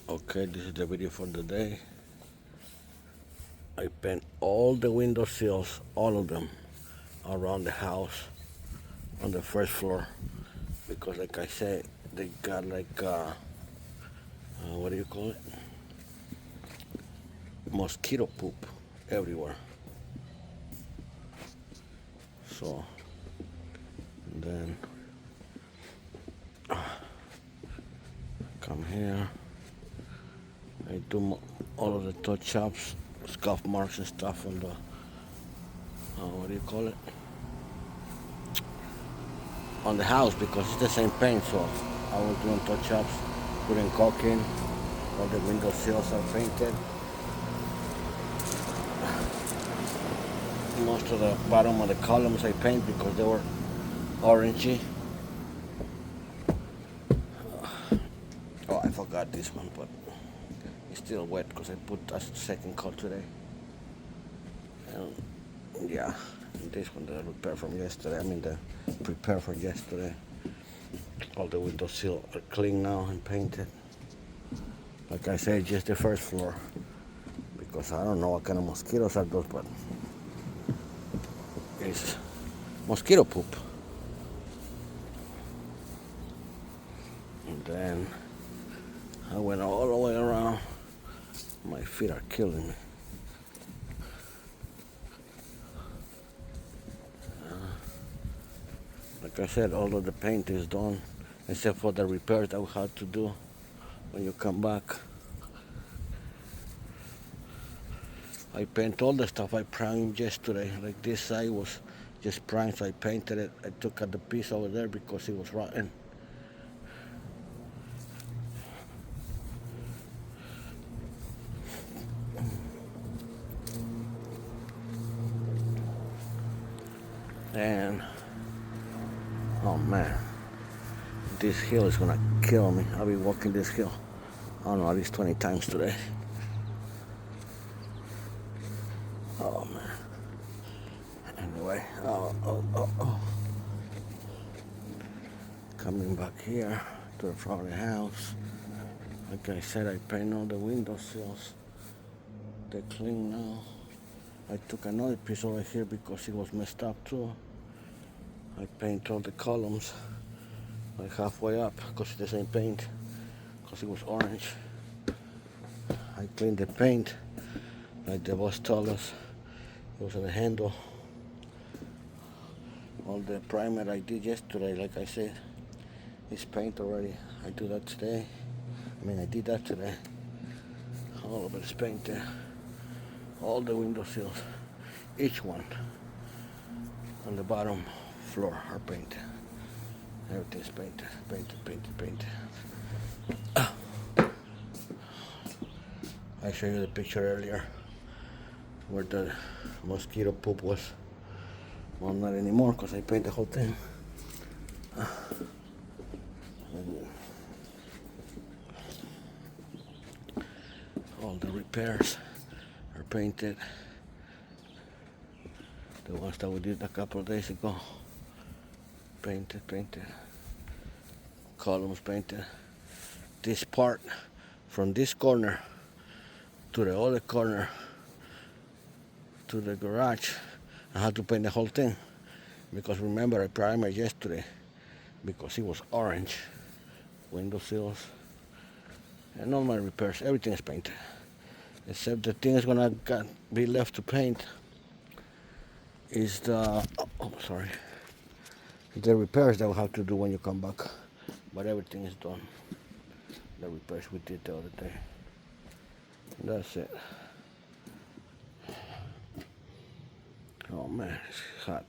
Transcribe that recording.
Okay, this is the video for the day. I paint all the window sills, all of them, around the house on the first floor because, like I said, they got what do you call it? Mosquito poop everywhere. So then come here. I do all of the touch ups, scuff marks and stuff on the what do you call it? On the house because it's the same paint. So I was doing touch ups, putting caulk in. All the window sills are painted. Most of the bottom of the columns I paint because they were orangey. Oh, I forgot this one, but it's still wet because I put a second coat today. And yeah, this one that I repaired from yesterday. I mean, the prepare for yesterday. All the window sills are clean now and painted. Like I said, just the first floor because I don't know what kind of mosquitoes are those, but it's mosquito poop. And then I went all the way around. My feet are killing me. Like I said, all of the paint is done except for the repairs that we had to do when you come back. I paint all the stuff I primed yesterday. Like this side was just primed, so I painted it. I took out the piece over there because it was rotten. And oh man, this hill is gonna kill me. I'll be walking this hill, I don't know, at least 20 times today. Oh man. Anyway, coming back here to the front of the house. Like I said, I paint all the window sills. They're clean now. I took another piece over here because it was messed up too. I paint all the columns like halfway up because it's the same paint because it was orange. I cleaned the paint like the boss told us. It was on the handle. All the primer I did yesterday, like I said, is paint already. I do that today. I did that today. All of it is painted. All the window sills, each one on the bottom floor are painted. Everything's painted, painted. I showed you the picture earlier where the mosquito poop was. Well, not anymore because I painted the whole thing. All the repairs are painted. The ones that we did a couple of days ago, painted. Columns painted. This part from this corner to the other corner to the garage, I had to paint the whole thing because remember I primed yesterday because it was orange. Window sills and all my repairs, everything is painted except the thing is gonna be left to paint is the the repairs that we'll have to do when you come back, but everything is done. The repairs we did the other day. That's it. Oh man, it's hot.